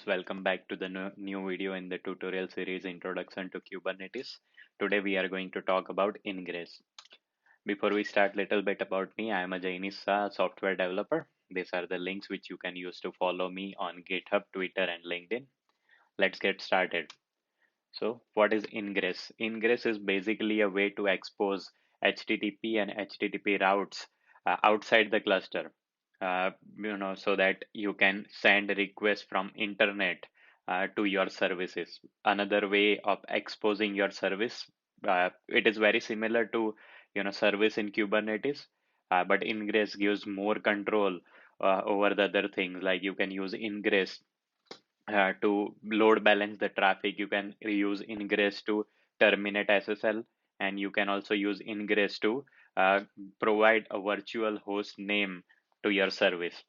welcome back to the new video in the tutorial series Introduction to Kubernetes. Today we are going to talk about Ingress. Before we start, little bit about me. I am a Jainis software developer. These are the links which you can use to follow me on GitHub, Twitter, and LinkedIn. Let's get started. So, what is Ingress? Ingress is basically a way to expose HTTP and HTTP routes outside the cluster. So that you can send requests from internet to your services. Another way of exposing your service, it is very similar to service in Kubernetes, but Ingress gives more control over the other things. Like you can use Ingress to load balance the traffic. You can use Ingress to terminate SSL, and you can also use Ingress to provide a virtual host name to your service.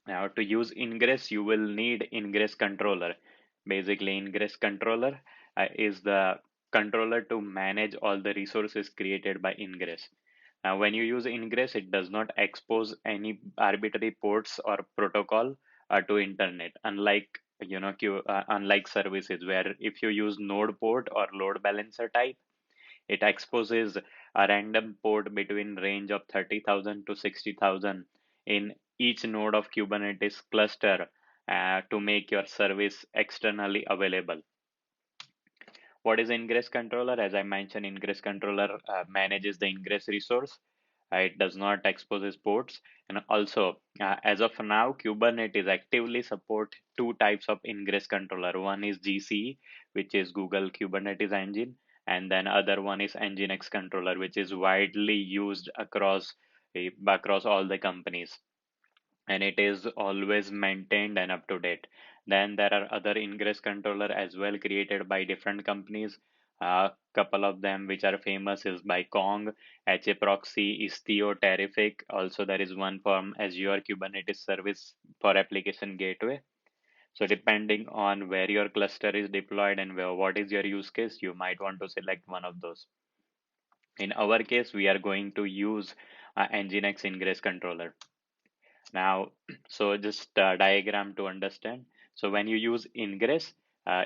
Now, to use Ingress, you will need Ingress controller. Basically, Ingress controller is the controller to manage all the resources created by Ingress. Now, when you use Ingress, it does not expose any arbitrary ports or protocol to internet. Unlike services where if you use node port or load balancer type, it exposes a random port between range of 30,000 to 60,000 in each node of Kubernetes cluster to make your service externally available. What is Ingress controller? As I mentioned, Ingress controller manages the ingress resource. It does not expose its ports. And also, as of now, Kubernetes actively support two types of ingress controller. One is GCE, which is Google Kubernetes Engine, and then other one is Nginx controller, which is widely used across all the companies, and it is always maintained and up to date. Then there are other ingress controller as well created by different companies. A couple of them which are famous is by Kong, HAProxy, Istio, Terrific. Also, there is one from Azure Kubernetes Service for Application Gateway. So depending on where your cluster is deployed and what is your use case, you might want to select one of those. In our case, we are going to use Nginx Ingress Controller. Now, so just diagram to understand. So when you use Ingress,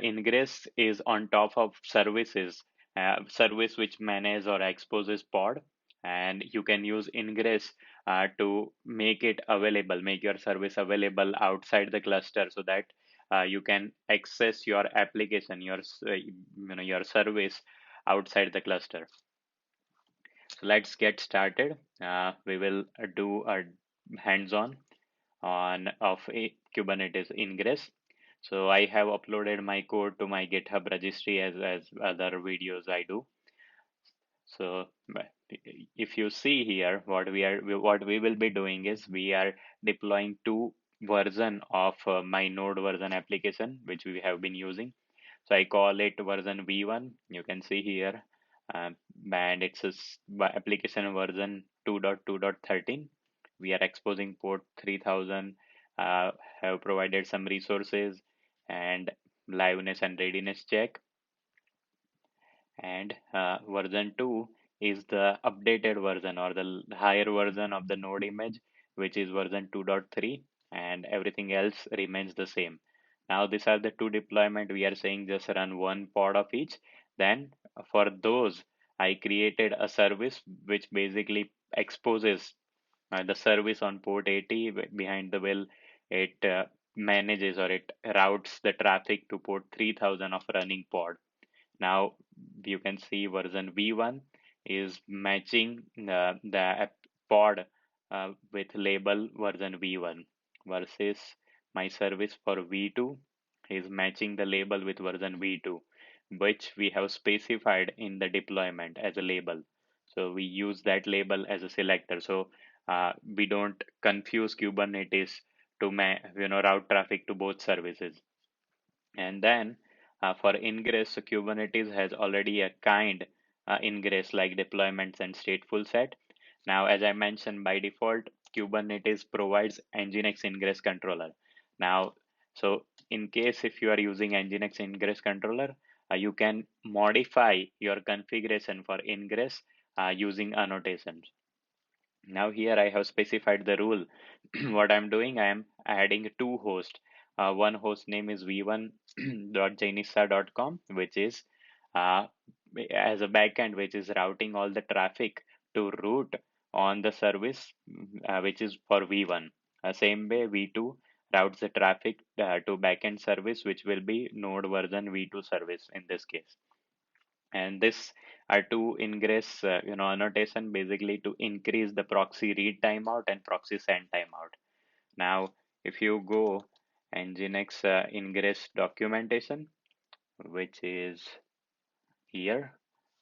Ingress is on top of service which manage or exposes pod, and you can use Ingress to make it available, make your service available outside the cluster, so that you can access your application, your service outside the cluster. So let's get started. We will do a hands-on of a Kubernetes Ingress. So I have uploaded my code to my GitHub registry as other videos I do. So if you see here, what we will be doing is we are deploying two version of my node version application which we have been using. So I call it version V1. You can see here, and it's application version 2.2.13. We are exposing port 3000, have provided some resources and liveness and readiness check. And version 2 is the updated version or the higher version of the node image, which is version 2.3, and everything else remains the same. Now these are the two deployment. We are saying just run one pod of each. Then for those, I created a service which basically exposes the service on port 80 behind the wheel. It manages or it routes the traffic to port 3000 of running pod. Now you can see version V1 is matching the pod with label version V1 versus my service for V2 is matching the label with version V2, which we have specified in the deployment as a label. So we use that label as a selector. So we don't confuse Kubernetes to route traffic to both services. And then for ingress, so Kubernetes has already a kind ingress like deployments and stateful set. Now, as I mentioned, by default, Kubernetes provides Nginx ingress controller. Now, so in case if you are using Nginx ingress controller, you can modify your configuration for ingress using annotations. Now here I have specified the rule. What I'm doing, I am adding two hosts. one host name is v1.jainista.com, which is uh, as a backend, which is routing all the traffic to route on the service, which is for v1. Same way, v2 routes the traffic to backend service, which will be node version v2 service in this case. And this are two ingress, annotation basically to increase the proxy read timeout and proxy send timeout. Now, if you go Nginx ingress documentation, which is here,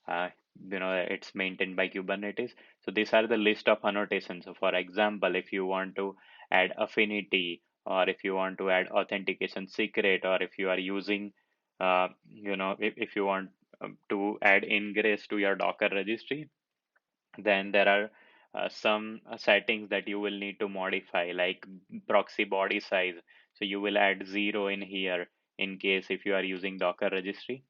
uh, it's maintained by Kubernetes. So these are the list of annotations. So for example, if you want to add affinity, or if you want to add authentication secret, or if you are using, if you want to add ingress to your Docker registry, then there are some settings that you will need to modify, like proxy body size. So you will add 0 in here in case if you are using Docker registry.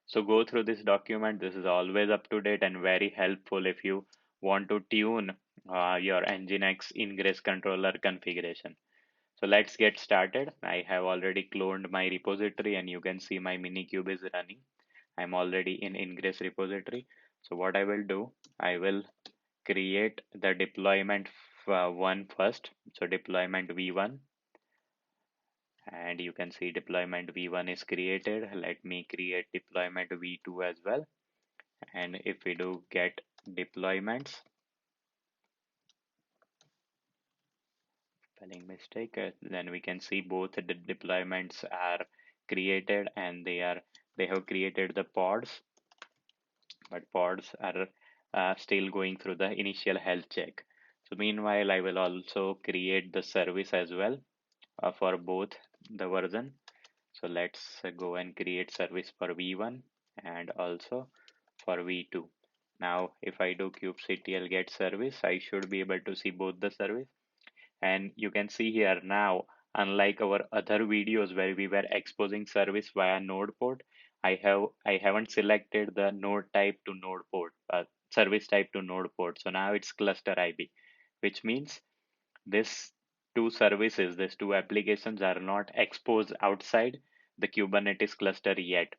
So go through this document. This is always up to date and very helpful if you want to tune your Nginx ingress controller configuration. So let's get started. I have already cloned my repository and you can see my Minikube is running. I'm already in ingress repository. So what I will do, I will create the deployment one first. So deployment v1, and you can see deployment v1 is created. Let me create deployment v2 as well. And if we do get deployments, spelling mistake, then we can see both the deployments are created, and they have created the pods, but pods are still going through the initial health check. So meanwhile, I will also create the service as well for both the version. So let's go and create service for v1 and also for v2. Now, if I do kubectl get service, I should be able to see both the service. And you can see here now, unlike our other videos where we were exposing service via node port, I haven't selected the node type to node port, service type to node port. So now it's cluster IP, which means this two services, these two applications are not exposed outside the Kubernetes cluster yet.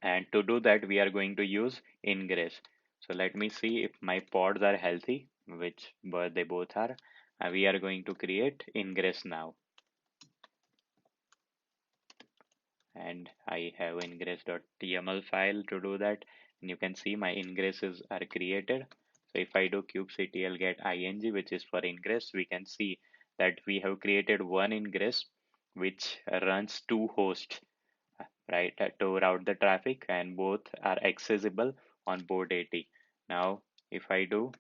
And to do that, we are going to use ingress. So let me see if my pods are healthy, which they both are. We are going to create ingress now. And I have ingress.yml file to do that. And you can see my ingresses are created. So if I do kubectl get ing, which is for ingress, we can see that we have created one ingress which runs two hosts, right, to route the traffic, and both are accessible on port 80. Now, if I do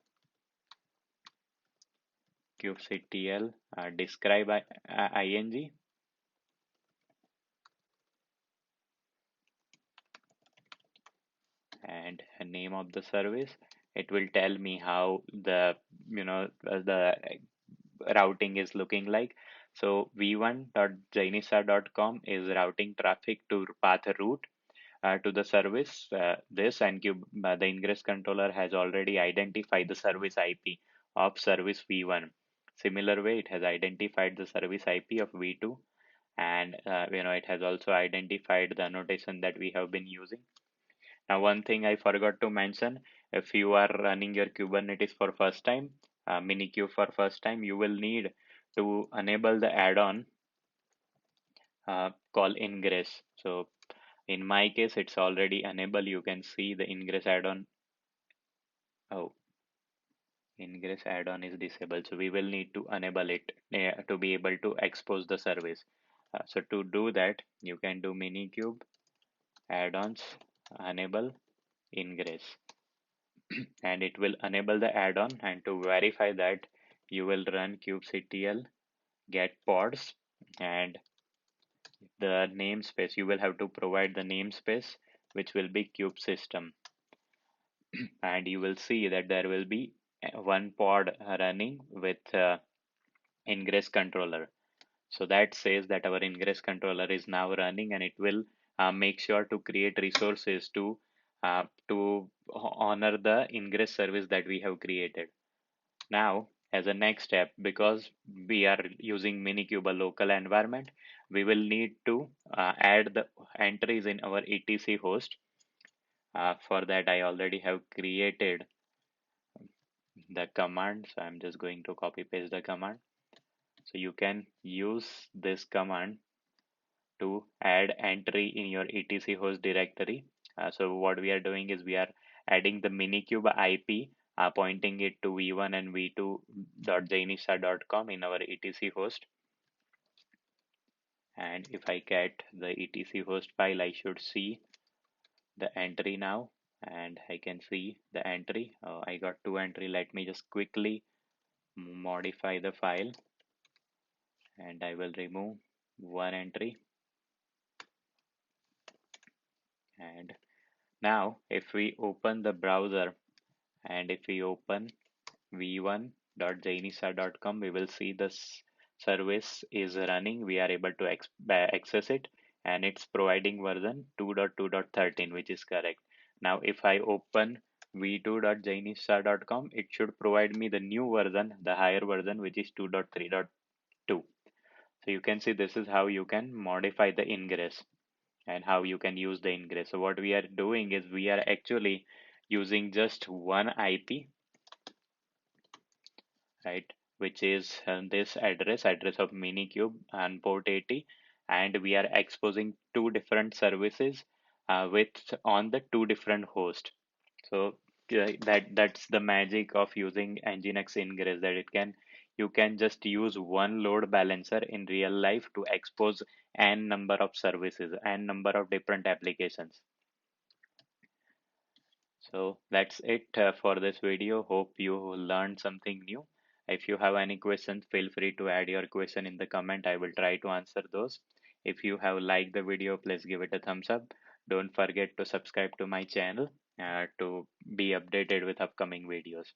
kubectl describe ing, and name of the service, it will tell me how the routing is looking like. So v1.jainista.com is routing traffic to path route to the service. This and the ingress controller has already identified the service IP of service v1. Similar way, it has identified the service IP of v2, and it has also identified the annotation that we have been using. Now, one thing I forgot to mention, if you are running your Kubernetes for first time, Minikube for first time, you will need to enable the add-on called Ingress. So in my case, it's already enabled. You can see the Ingress add-on. Oh, Ingress add-on is disabled. So we will need to enable it to be able to expose the service. So to do that, you can do Minikube add-ons enable Ingress, and it will enable the add-on. And to verify that, you will run kubectl get pods, and the namespace, you will have to provide the namespace, which will be kube system. And you will see that there will be one pod running with ingress controller. So that says that our ingress controller is now running, and it will make sure to create resources to honor the ingress service that we have created. Now, as a next step, because we are using Minikube a local environment, we will need to add the entries in our etc host. For that, I already have created the command, so I'm just going to copy paste the command. So you can use this command to add entry in your etc host directory. So what we are doing is we are adding the minikube IP, pointing it to v1 and v2.jainista.com in our etc host. And if I get the etc host file, I should see the entry now, and I can see the entry. I got two entry. Let me just quickly modify the file, and I will remove one entry. And now if we open the browser and if we open v1.jainista.com, we will see this service is running. We are able to access it, and it's providing version 2.2.13, which is correct. Now if I open v2.jainista.com, it should provide me the new version, the higher version, which is 2.3.2. So you can see this is how you can modify the ingress and how you can use the ingress. So what we are doing is we are actually using just one IP, right, which is this address of minikube and port 80, and we are exposing two different services with on the two different hosts. So that's the magic of using nginx ingress, that it can, you can just use one load balancer in real life to expose n number of services and number of different applications. So that's it for this video. Hope you learned something new. If you have any questions, feel free to add your question in the comment. I will try to answer those. If you have liked the video, please give it a thumbs up. Don't forget to subscribe to my channel to be updated with upcoming videos.